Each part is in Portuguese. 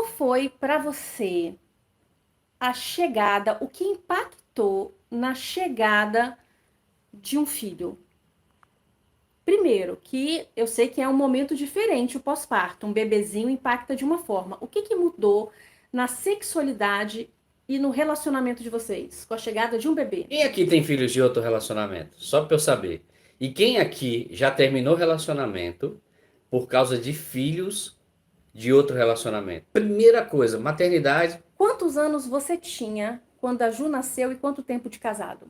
foi para você a chegada, o que impactou na chegada de um filho? Primeiro, que eu sei que é um momento diferente o pós-parto, um bebezinho impacta de uma forma. O que mudou na sexualidade e no relacionamento de vocês com a chegada de um bebê? Quem aqui tem filhos de outro relacionamento? Só pra eu saber. E quem aqui já terminou relacionamento por causa de filhos de outro relacionamento? Primeira coisa, maternidade. Quantos anos você tinha quando a Ju nasceu e quanto tempo de casado?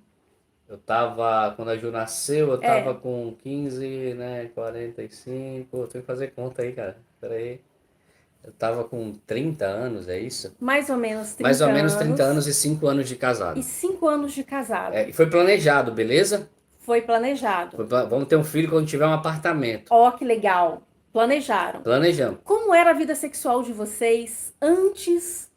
Quando a Ju nasceu, eu tava É, com 15, né, 45. Eu tenho que fazer conta aí, cara. Pera aí. Eu tava com 30 anos, é isso? mais ou menos Mais ou 30 menos 30 anos anos e 5 anos de e casado. 5 anos de É, casado. e foi planejado, beleza? Foi planejado. Vamos ter um filho quando tiver um apartamento. Ó, que legal. Planejaram. Planejamos. Como era a vida sexual de vocês antes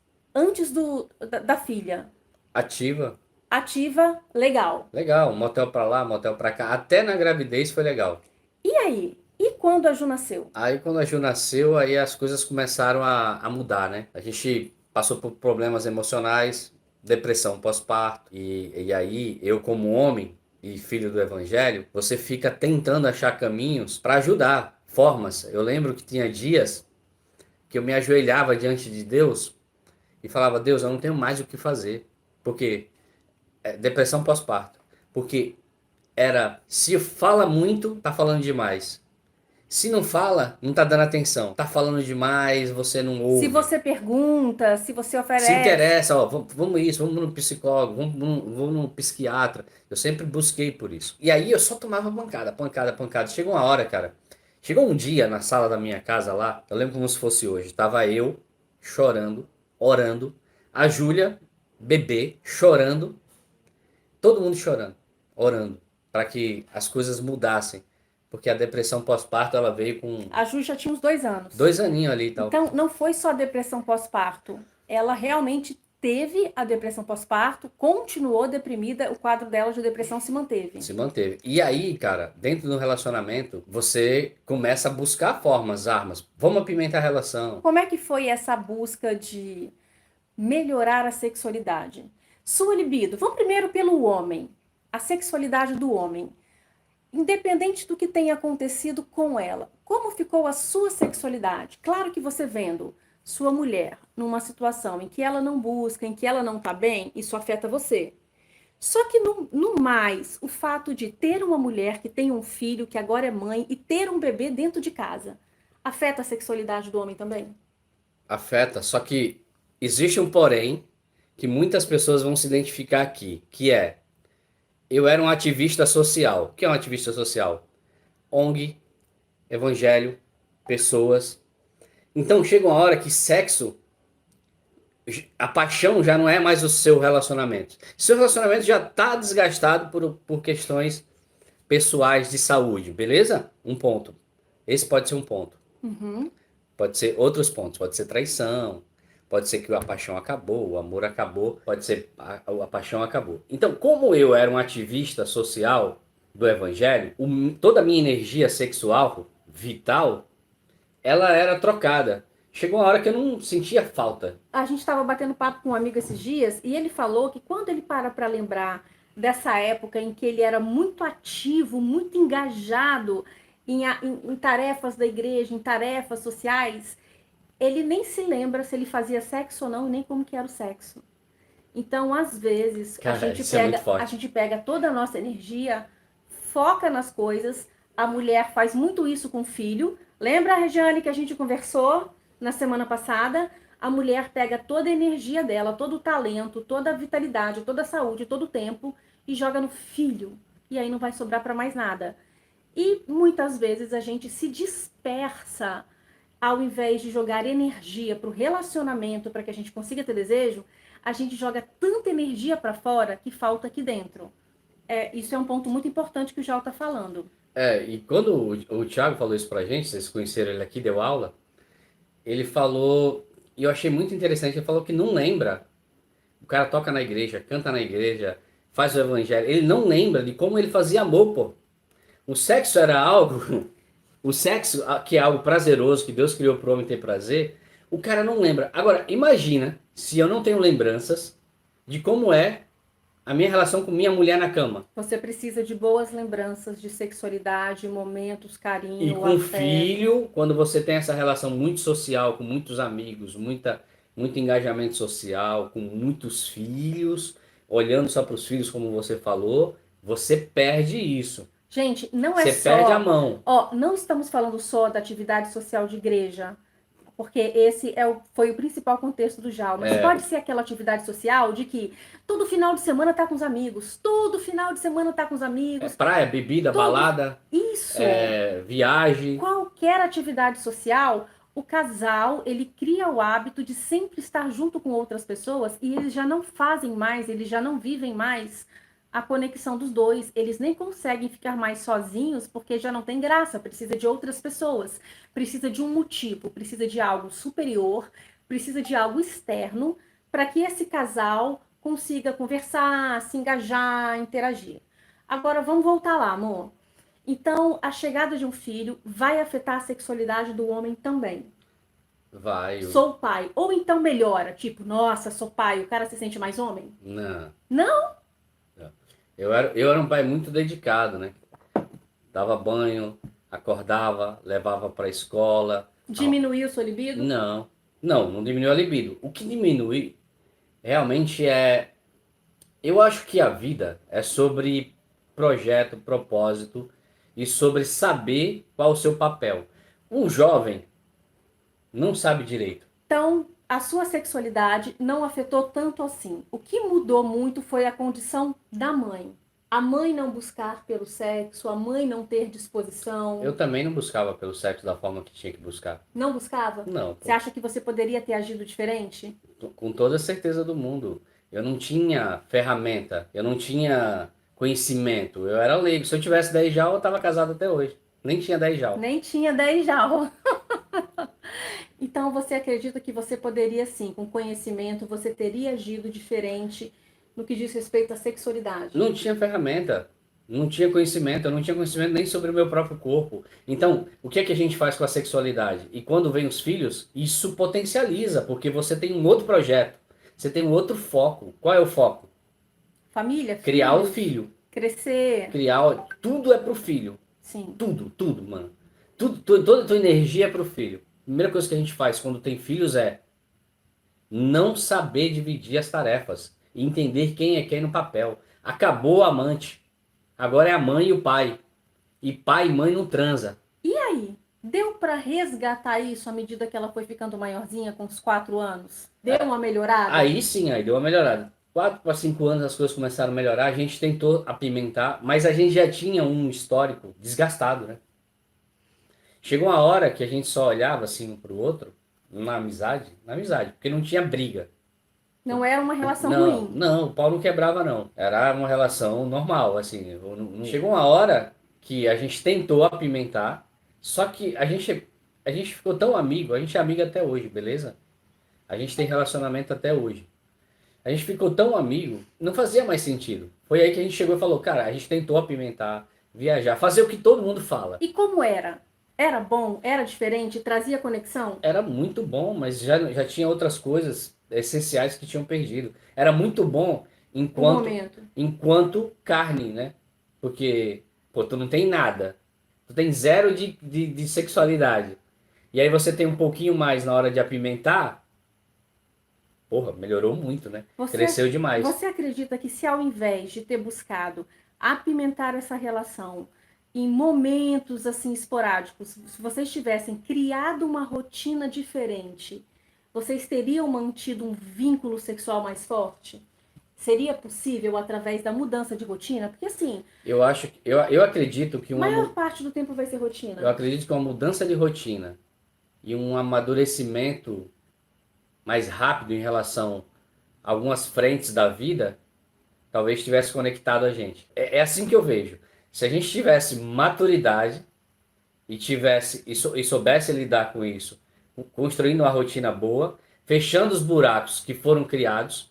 da filha? Ativa. Ativa, legal. Legal, motel pra lá, motel pra cá. Até na gravidez foi legal. E aí? E quando a Ju nasceu? Aí quando a Ju nasceu, aí as coisas começaram a mudar, né? A gente passou por problemas emocionais, depressão pós-parto. E aí, eu como homem e filho do evangelho, você fica tentando achar caminhos para ajudar, formas. Eu lembro que tinha dias que eu me ajoelhava diante de Deus e falava: Deus, eu não tenho mais o que fazer. Porque depressão pós-parto. Porque se fala muito, tá falando demais. Se não fala, não tá dando atenção. Tá falando demais, você não Se ouve. você pergunta, se você Se oferece. interessa, ó, vamos isso, vamos no psicólogo, vamos no psiquiatra. Eu sempre busquei por isso. E aí eu só tomava pancada, pancada, pancada. Chegou uma hora, cara. Chegou um dia na sala da minha casa lá, eu lembro como se fosse hoje. Tava eu chorando, orando, a Júlia, bebê, chorando, todo mundo chorando, orando, para que as coisas mudassem. Porque a depressão pós-parto ela veio com A Ju já tinha uns 2 anos. 2 aninhos ali e tal. Então, não foi só depressão pós-parto. Ela realmente teve a depressão pós-parto, continuou deprimida, o quadro dela de depressão se manteve. Se manteve. E aí, cara, dentro do relacionamento, você começa a buscar formas, armas. Vamos apimentar a relação. Como é que foi essa busca de melhorar a sexualidade? Sua libido. Vamos primeiro pelo homem. A sexualidade do homem. Independente do que tenha acontecido com ela, como ficou a sua sexualidade? Claro que você vendo sua mulher numa situação em que ela não busca, em que ela não tá bem, isso afeta você. Só que no mais, o fato de ter uma mulher que tem um filho, que agora é mãe, e ter um bebê dentro de casa, afeta a sexualidade do homem também? Afeta. Só que existe um porém que muitas pessoas vão se identificar aqui, que é: eu era um ativista social. O que é um ativista social? ONG, evangelho, pessoas. Então chega uma hora que sexo, a paixão já não é mais o seu relacionamento. Seu relacionamento já está desgastado por questões pessoais de saúde, beleza? Um ponto. Esse pode ser um ponto. Uhum. Pode ser outros pontos. Pode ser traição. Pode ser que a paixão acabou, o amor acabou. Pode ser a paixão acabou. Então, como eu era um ativista social do evangelho, toda a minha energia sexual, vital, ela era trocada. Chegou uma hora que eu não sentia falta. A gente estava batendo papo com um amigo esses dias e ele falou que quando ele para lembrar dessa época em que ele era muito ativo, muito engajado em tarefas da igreja, em tarefas sociais, ele nem se lembra se ele fazia sexo ou não e nem como que era o sexo. Então, às vezes, Cara, isso é muito a forte. gente pega toda a nossa energia, foca nas coisas. A mulher faz muito isso com o filho. Lembra, Regiane, que a gente conversou na semana passada? A mulher pega toda a energia dela, todo o talento, toda a vitalidade, toda a saúde, todo o tempo e joga no filho. E aí não vai sobrar para mais nada. E muitas vezes a gente se dispersa ao invés de jogar energia para o relacionamento, para que a gente consiga ter desejo, a gente joga tanta energia para fora que falta aqui dentro. Isso é um ponto muito importante que o Jal está falando. E quando o Thiago falou isso pra gente, vocês conheceram ele aqui, deu aula, ele falou, e eu achei muito interessante, ele falou que não lembra. O cara toca na igreja, canta na igreja, faz o evangelho, ele não lembra de como ele fazia amor, pô. O sexo era algo, o sexo que é algo prazeroso, que Deus criou pro homem ter prazer, O cara não lembra. Agora, imagina se eu não tenho lembranças de como é a minha relação com minha mulher na cama. Você precisa de boas lembranças de sexualidade, momentos, E carinho, com afeto. filho, quando você tem essa relação muito social, com muitos amigos, muito engajamento social, com muitos filhos, olhando só para os filhos, como você falou, você perde isso. Gente, não é Você perde a só, mão. ó, não estamos falando só da atividade social de igreja, porque esse foi o principal contexto do JAL, mas pode ser aquela atividade social de que todo final de semana tá com os amigos, todo final de semana tá com os amigos, Praia, bebida, todo balada, isso. viagem. Qualquer atividade social, o casal, ele cria o hábito de sempre estar junto com outras pessoas e eles já não fazem mais, eles já não vivem mais a conexão dos dois. Eles nem conseguem ficar mais sozinhos porque já não tem graça, precisa de outras pessoas, precisa de um motivo, precisa de algo superior, precisa de algo externo para que esse casal consiga conversar, se engajar, interagir. Agora vamos voltar lá, amor. Então, a chegada de um filho vai afetar a sexualidade do homem também. Vai. Sou pai. Ou então melhora, tipo, nossa, sou pai, o cara se sente mais homem? Não. Não? Eu era um pai muito dedicado, né? Dava banho, acordava, levava para a escola. Diminuiu sua libido? Não, não diminuiu a libido. O que diminui realmente é. Eu acho que a vida é sobre projeto, propósito e sobre saber qual o seu papel. Um jovem não sabe direito. Então, a sua sexualidade não afetou tanto assim. O que mudou muito foi a condição da mãe. A mãe não buscar pelo sexo, a mãe não ter disposição. Eu também não buscava pelo sexo da forma que tinha que buscar. Não buscava? Não, Você acha que você poderia ter agido diferente? com toda a certeza do mundo. Eu não tinha ferramenta, eu não tinha conhecimento, eu era leigo. Se eu tivesse 10 já, eu estava casado até hoje. Nem tinha 10 já. Nem tinha 10 já. Então você acredita que você poderia sim, com conhecimento, você teria agido diferente no que diz respeito à sexualidade? Não tinha ferramenta, não tinha conhecimento, eu não tinha conhecimento nem sobre o meu próprio corpo. Então, o que é que a gente faz com a sexualidade? E quando vem os filhos, isso potencializa, porque você tem um outro projeto, você tem um outro foco. Qual é o foco? Família, Criar o filhos, filho. crescer. Tudo é pro filho. Sim. Tudo, mano. Toda a tua energia é pro filho. A primeira coisa que a gente faz quando tem filhos é não saber dividir as tarefas e entender quem é quem no papel. Acabou o amante. Agora é a mãe e o pai. E pai e mãe não transa. E aí? Deu para resgatar isso à medida que ela foi ficando maiorzinha, com os 4 anos? Deu uma melhorada? Aí sim, aí deu uma melhorada. 4 para 5 anos as coisas começaram a melhorar. A gente tentou apimentar, mas a gente já tinha um histórico desgastado, né? Chegou uma hora que a gente só olhava assim um pro outro, na amizade, porque não tinha briga. Não era uma relação Não, ruim. não, o pau não quebrava não. Era uma relação normal, assim. Chegou uma hora que a gente tentou apimentar, só que a gente ficou tão amigo, a gente é amigo até hoje, beleza? A gente tem relacionamento até hoje. A gente ficou tão amigo, não fazia mais sentido. Foi aí que a gente chegou e falou, cara, a gente tentou apimentar, viajar, fazer o que todo mundo fala. E como era? Era bom? Era diferente? Trazia conexão? Era muito bom, mas já tinha outras coisas essenciais que tinham perdido. Era muito bom Um momento. enquanto carne, né? Porque, pô, tu não tem nada. Tu tem zero de sexualidade. E aí você tem um pouquinho mais na hora de apimentar, porra, melhorou muito, né? Cresceu demais. Você acredita que se ao invés de ter buscado apimentar essa relação em momentos assim esporádicos, se vocês tivessem criado uma rotina diferente, vocês teriam mantido um vínculo sexual mais forte? Seria possível através da mudança de rotina? Porque assim, Eu acredito que a maior parte do tempo vai ser rotina. eu acredito que uma mudança de rotina e um amadurecimento mais rápido em relação a algumas frentes da vida, talvez tivesse conectado a gente. É assim que eu vejo. Se a gente tivesse maturidade e soubesse lidar com isso, construindo uma rotina boa, fechando os buracos que foram criados,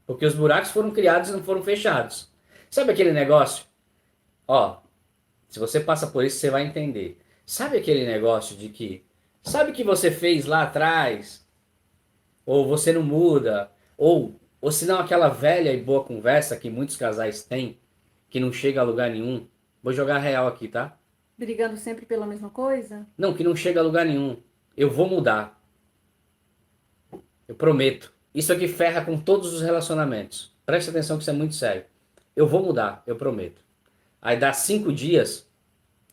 porque os buracos foram criados e não foram fechados. Sabe aquele negócio? Ó, se você passa por isso, você vai entender. Sabe aquele negócio de que, sabe o que você fez lá atrás? ou você não muda, ou se não aquela velha e boa conversa que muitos casais têm, que não chega a lugar nenhum. Vou jogar real aqui, tá? Brigando sempre pela mesma coisa? Não, que não chega a lugar nenhum. Eu vou mudar. Eu prometo. Isso aqui ferra com todos os relacionamentos. Preste atenção que isso é muito sério. Eu vou mudar, eu prometo. Aí dá 5 dias,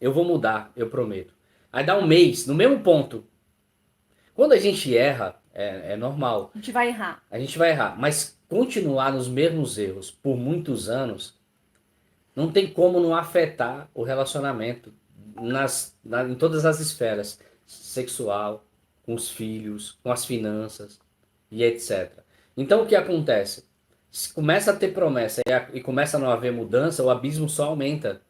eu vou mudar, eu prometo. Aí dá um mês, no mesmo ponto. Quando a gente erra, é normal. A gente vai errar. A gente vai errar. Mas continuar nos mesmos erros por muitos anos, não tem como não afetar o relacionamento em todas as esferas. Sexual, com os filhos, com as finanças e etc. Então o que acontece? Se começa a ter promessa e começa a não haver mudança, o abismo só aumenta.